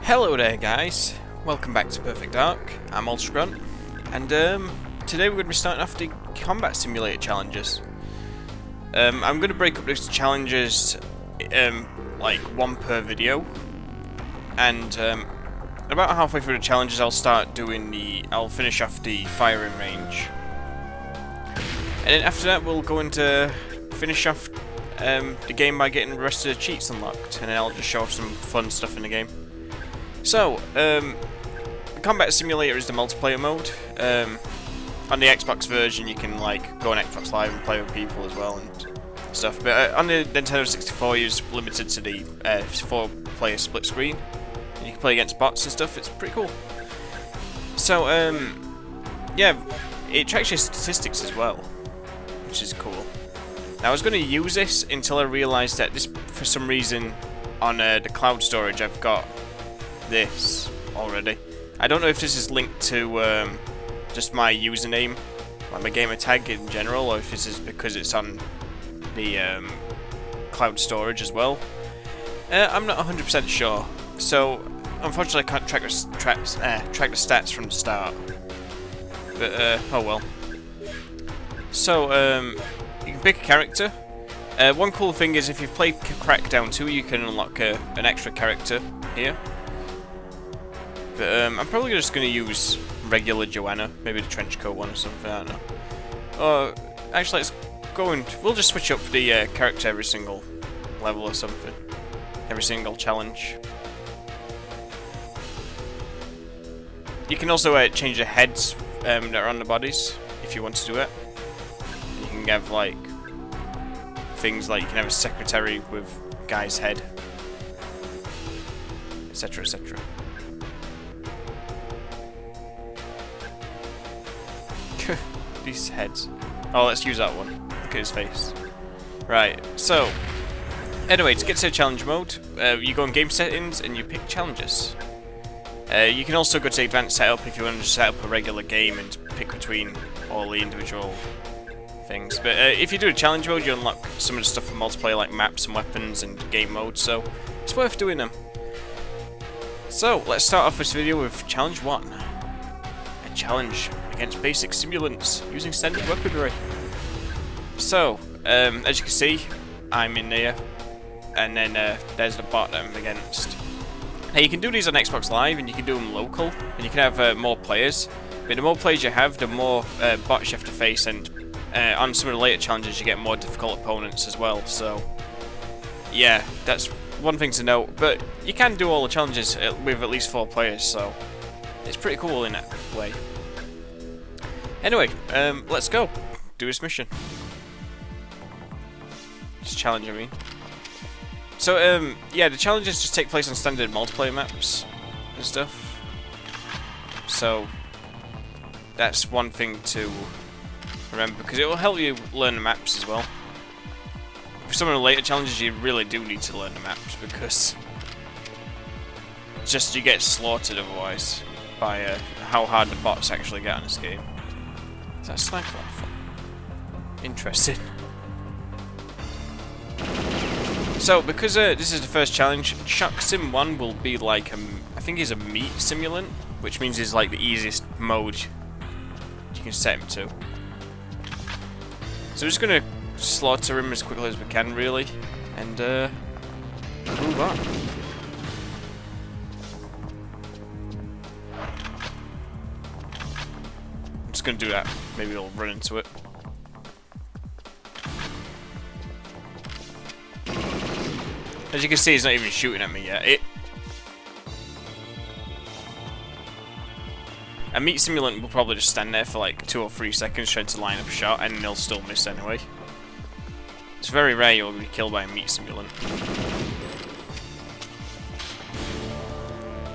Hello there guys, welcome back to Perfect Dark. I'm Ultragrunt, and today we're going to be starting off the Combat Simulator challenges. I'm going to break up these challenges like one per video, and about halfway through the challenges I'll finish off the firing range. And then after that we'll go into finish off the game by getting the rest of the cheats unlocked, and then I'll just show off some fun stuff in the game. So, Combat Simulator is the multiplayer mode. On the Xbox version you can like go on Xbox Live and play with people as well and stuff, but on the Nintendo 64 you're just limited to the 4-player split screen, and you can play against bots and stuff. It's pretty cool. So, yeah, it tracks your statistics as well, which is cool. Now I was going to use this until I realised that this, for some reason, on the cloud storage I've got this already. I don't know if this is linked to just my username, like my gamer tag in general, or if this is because it's on the cloud storage as well. I'm not 100% sure, so unfortunately I can't track the stats from the start. But oh well. So you can pick a character. One cool thing is if you've played Crackdown 2, you can unlock an extra character here. But I'm probably just going to use regular Joanna, maybe the trenchcoat one or something, I don't know. Actually, let's go and we'll just switch up the character every single level or something, every single challenge. You can also change the heads that are on the bodies if you want to do it. You can have like things like you can have a secretary with guy's head, etc, etc. These heads. Oh, let's use that one. Look at his face. Right, so anyway, to get to challenge mode, you go in game settings and you pick challenges. You can also go to advanced setup if you want to just set up a regular game and pick between all the individual things. But if you do a challenge mode, you unlock some of the stuff from multiplayer like maps and weapons and game mode, so it's worth doing them. So let's start off this video with challenge 1. A challenge against basic simulants using standard weaponry. So, as you can see, I'm in there, and then there's the bot that I'm against. Now you can do these on Xbox Live, and you can do them local, and you can have more players. But the more players you have, the more bots you have to face, and on some of the later challenges you get more difficult opponents as well. So, yeah, that's one thing to note. But you can do all the challenges with at least 4 players, so it's pretty cool in that way. Anyway, let's go do this mission. This challenge, I mean. So, yeah, the challenges just take place on standard multiplayer maps and stuff. So, that's one thing to remember, because it will help you learn the maps as well. For some of the later challenges, you really do need to learn the maps, because just you get slaughtered otherwise by how hard the bots actually get on this game. Is that a sniper rifle? Interesting. So, because this is the first challenge, Shock Sim 1 will be like I think he's a meat simulant, which means he's like the easiest mode you can set him to. So we're just gonna slaughter him as quickly as we can, really, and move on. I'm just gonna do that. Maybe we'll run into it. As you can see, he's not even shooting at me yet. A meat simulant will probably just stand there for like 2 or 3 seconds trying to line up a shot, and they'll still miss anyway. It's very rare you'll be killed by a meat simulant.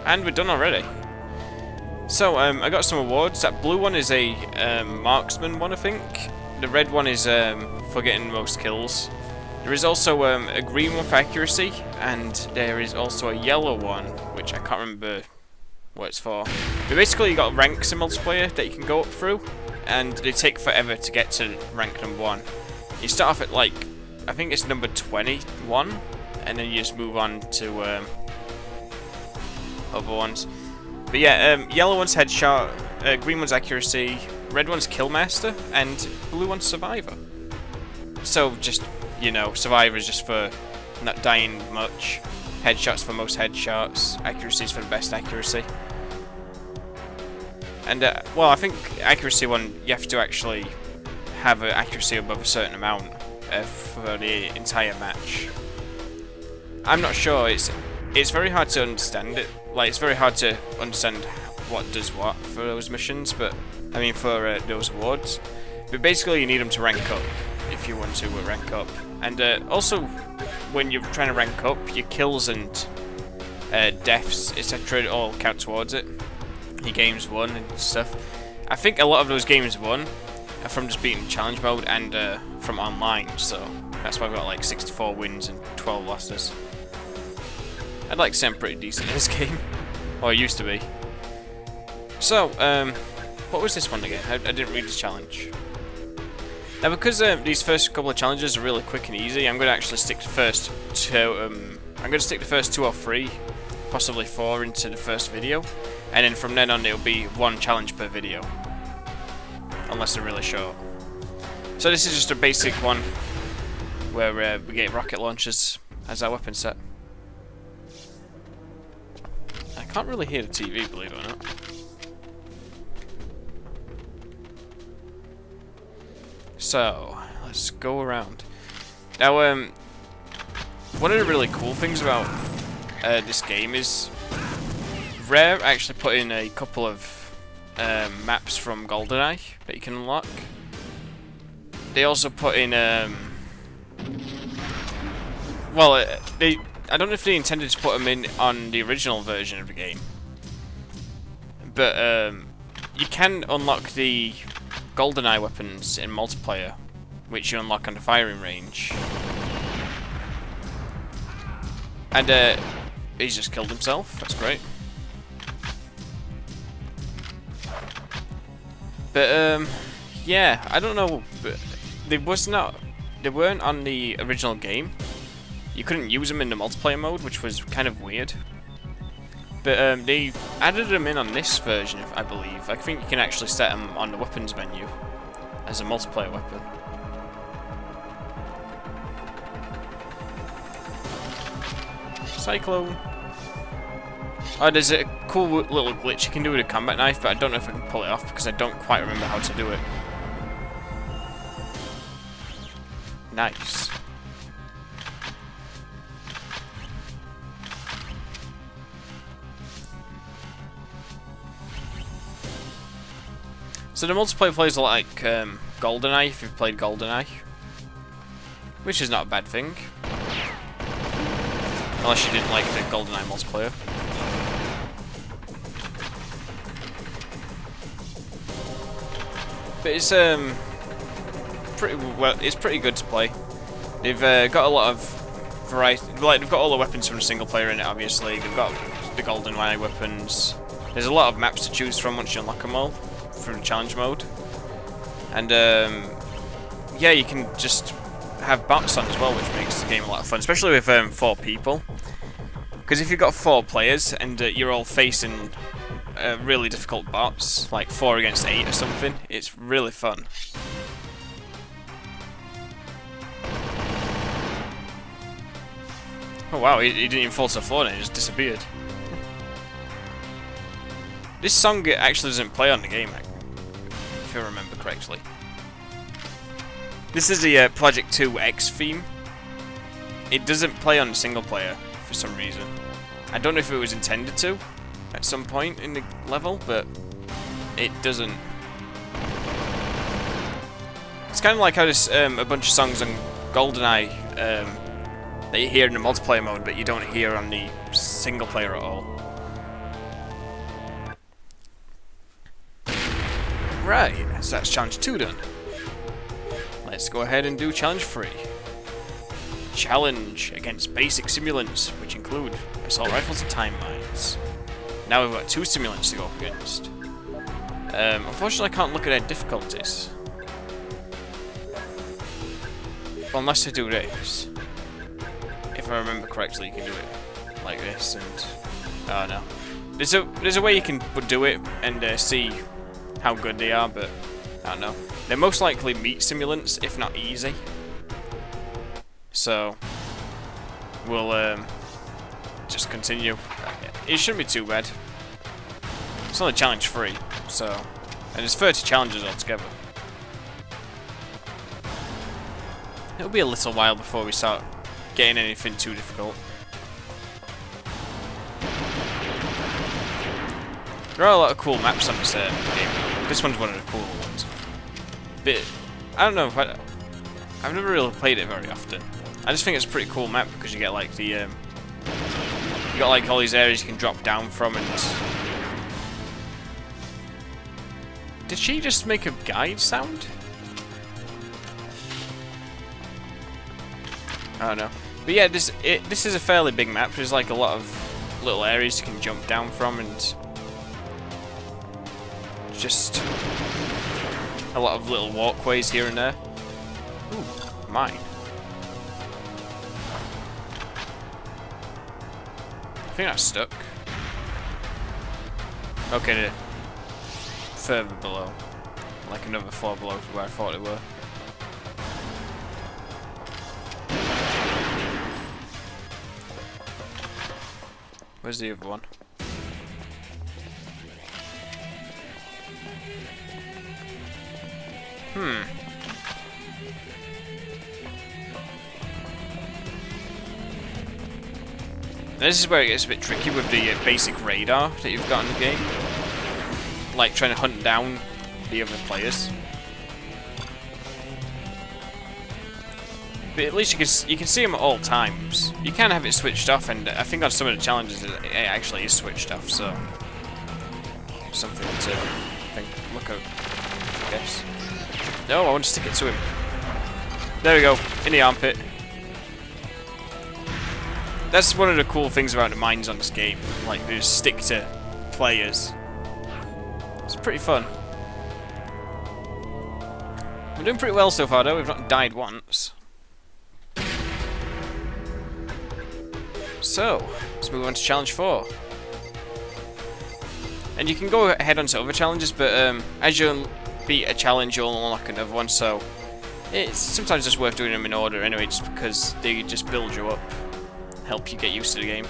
And we're done already. So, I got some awards. That blue one is a marksman one, I think. The red one is for getting most kills. There is also a green one for accuracy, and there is also a yellow one, which I can't remember what it's for. But basically you got ranks in multiplayer that you can go up through, and they take forever to get to rank number 1. You start off at like, I think it's number 21, and then you just move on to other other ones. But yeah, yellow one's headshot, green one's accuracy, red one's killmaster, and blue one's survivor. So just, you know, survivor is just for not dying much, headshots for most headshots, accuracy is for the best accuracy. And well, I think accuracy one, you have to actually have an accuracy above a certain amount for the entire match. I'm not sure. It's very hard to understand it. Like, it's very hard to understand what does what for those missions, but I mean for those awards. But basically, you need them to rank up if you want to rank up. And also, when you're trying to rank up, your kills and deaths, etc., all count towards it. Your games won and stuff. I think a lot of those games won are from just beating challenge mode and from online, so that's why I've got like 64 wins and 12 losses. I'd like to say I'm pretty decent in this game, or I used to be. So, what was this one again? I didn't read this challenge. Now, because these first couple of challenges are really quick and easy, I'm going to actually stick to first two. I'm going to stick the first 2 or 3, possibly 4, into the first video, and then from then on it'll be 1 challenge per video, unless they're really short. So this is just a basic one where we get rocket launchers as our weapon set. I can't really hear the TV, believe it or not. So, let's go around. Now, one of the really cool things about this game is Rare actually put in a couple of maps from GoldenEye that you can unlock. They also put in, well, I don't know if they intended to put them in on the original version of the game, but you can unlock the GoldenEye weapons in multiplayer, which you unlock on the firing range. And he's just killed himself. That's great. But yeah, I don't know. But they weren't on the original game. You couldn't use them in the multiplayer mode, which was kind of weird. But they added them in on this version, I believe. I think you can actually set them on the weapons menu as a multiplayer weapon. Cyclone. Oh, there's a cool little glitch you can do with a combat knife, but I don't know if I can pull it off because I don't quite remember how to do it. Nice. So the multiplayer plays like GoldenEye, if you've played GoldenEye, which is not a bad thing, unless you didn't like the GoldenEye multiplayer. But it's pretty well. It's pretty good to play. They've got a lot of variety. Like, they've got all the weapons from the single player in it. Obviously, they've got the GoldenEye weapons. There's a lot of maps to choose from once you unlock them all through the challenge mode. And yeah, you can just have bots on as well, which makes the game a lot of fun, especially with 4 people. Because if you've got 4 players and you're all facing really difficult bots, like 4 against 8 or something, it's really fun. Oh wow, he didn't even fall to the floor then, he just disappeared. This song actually doesn't play on the game, if I remember correctly. This is the Project 2 X theme. It doesn't play on the single player for some reason. I don't know if it was intended to at some point in the level, but it doesn't. It's kind of like how there's a bunch of songs on GoldenEye that you hear in the multiplayer mode, but you don't hear on the single player at all. Right, so that's challenge 2 done. Let's go ahead and do challenge 3. Challenge against basic simulants, which include assault rifles and time mines. Now we've got 2 simulants to go up against. Unfortunately, I can't look at their difficulties. Well, unless I do this. If I remember correctly, you can do it like this and... oh no. there's a way you can do it and see how good they are, but I don't know. They're most likely meat simulants, if not easy. So we'll just continue. It shouldn't be too bad. It's only challenge 3, so, and there's 30 challenges altogether. It'll be a little while before we start getting anything too difficult. There are a lot of cool maps on this game. This one's one of the cooler ones. But I don't know. I've never really played it very often. I just think it's a pretty cool map because you get like the you got like all these areas you can drop down from, and did she just make a guide sound? I don't know. But yeah, this is a fairly big map. There's like a lot of little areas you can jump down from, and just a lot of little walkways here and there. Ooh, mine. I think that's stuck. Okay, further below. Like another floor below to where I thought it were. Where's the other one? This is where it gets a bit tricky with the basic radar that you've got in the game. Like trying to hunt down the other players. But at least you can see them at all times. You can have it switched off, and I think on some of the challenges it actually is switched off, so something to look at, I guess. No, I want to stick it to him. There we go, in the armpit. That's one of the cool things about the mines on this game. Like, they just stick to players. It's pretty fun. We're doing pretty well so far, though. We've not died once. So, let's move on to challenge 4. And you can go ahead onto other challenges, but as you beat a challenge, you'll unlock another one, so it's sometimes just worth doing them in order anyway, just because they just build you up, help you get used to the game.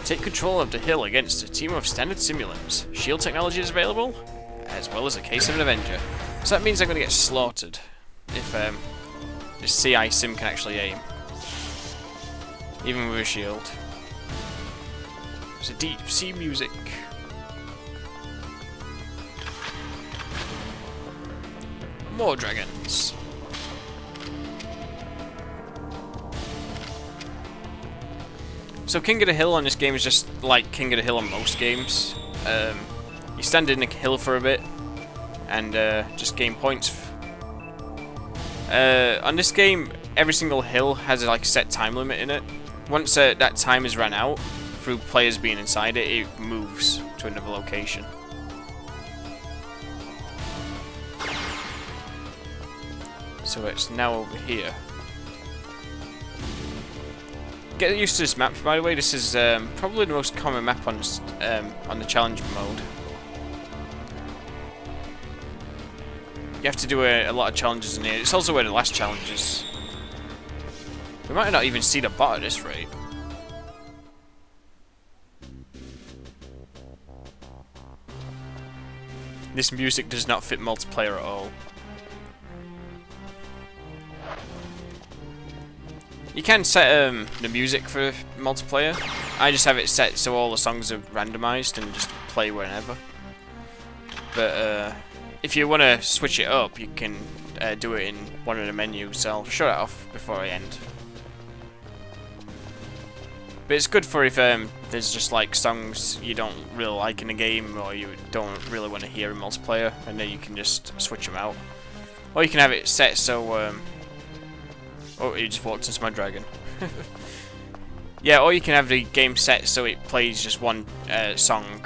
Take control of the hill against a team of standard simulants. Shield technology is available, as well as a case of an Avenger. So that means I'm going to get slaughtered if this CI sim can actually aim. Even with a shield. There's a deep sea music. More dragons. So King of the Hill on this game is just like King of the Hill on most games. You stand in the hill for a bit and just gain points. On this game, every single hill has like a set time limit in it. Once that time is run out, through players being inside it, it moves to another location. So it's now over here. Get used to this map, by the way. This is probably the most common map on the challenge mode. You have to do a lot of challenges in here. It's also where the last challenge is. We might not even see the bot at this rate. This music does not fit multiplayer at all. You can set the music for multiplayer. I just have it set so all the songs are randomized and just play whenever. But if you want to switch it up, you can do it in one of the menus. So I'll show it off before I end. But it's good for if there's just like songs you don't really like in the game, or you don't really want to hear in multiplayer, and then you can just switch them out. Or you can have it set so oh, he just walked into my dragon. Yeah, or you can have the game set so it plays just one song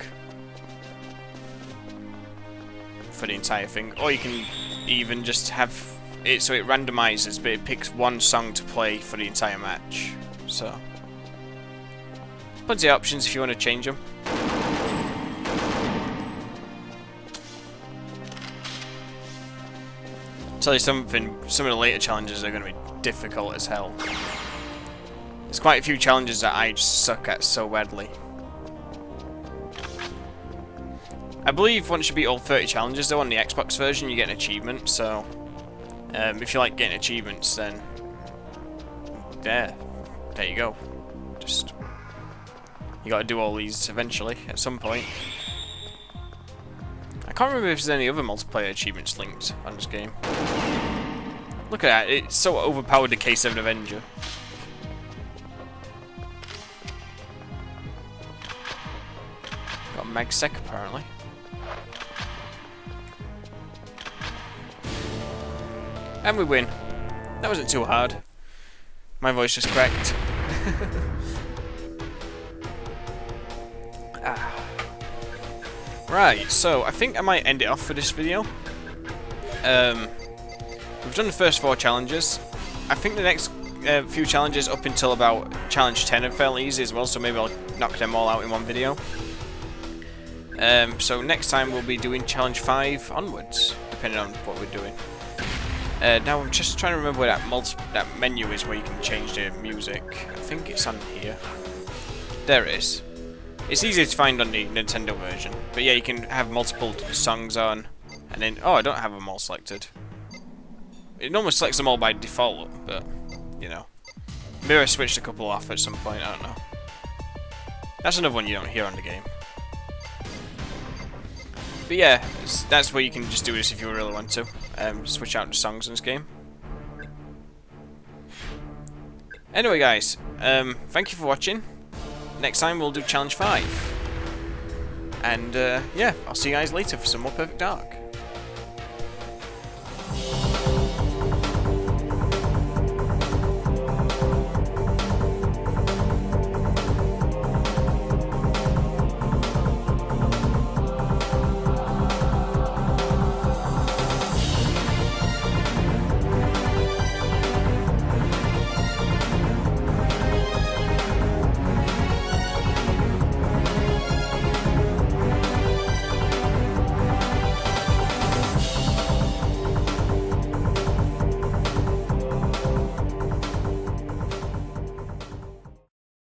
for the entire thing. Or you can even just have it so it randomizes, but it picks one song to play for the entire match. So, plenty of options if you want to change them. tell you something, some of the later challenges are going to be difficult as hell. There's quite a few challenges that I just suck at so badly. I believe once you beat all 30 challenges though on the Xbox version you get an achievement, so if you like getting achievements then there you go. Just you gotta do all these eventually at some point. I can't remember if there's any other multiplayer achievements linked on this game. Look at that, it's so overpowered the K7 Avenger. Got MagSec apparently. And we win. That wasn't too hard. My voice just cracked. Right, so I think I might end it off for this video. We've done the first 4 challenges. I think the next few challenges up until about challenge 10 are fairly easy as well, so maybe I'll knock them all out in one video. So next time we'll be doing challenge 5 onwards, depending on what we're doing. Now I'm just trying to remember where that menu is where you can change the music. I think it's on here. There it is. It's easier to find on the Nintendo version. But yeah, you can have multiple songs on. And then, oh, I don't have them all selected. It normally selects them all by default, but, you know. Maybe I switched a couple off at some point, I don't know. That's another one you don't hear on the game. But yeah, that's where you can just do this if you really want to. Switch out the songs in this game. Anyway guys, thank you for watching. Next time we'll do challenge 5. And yeah, I'll see you guys later for some more Perfect Dark.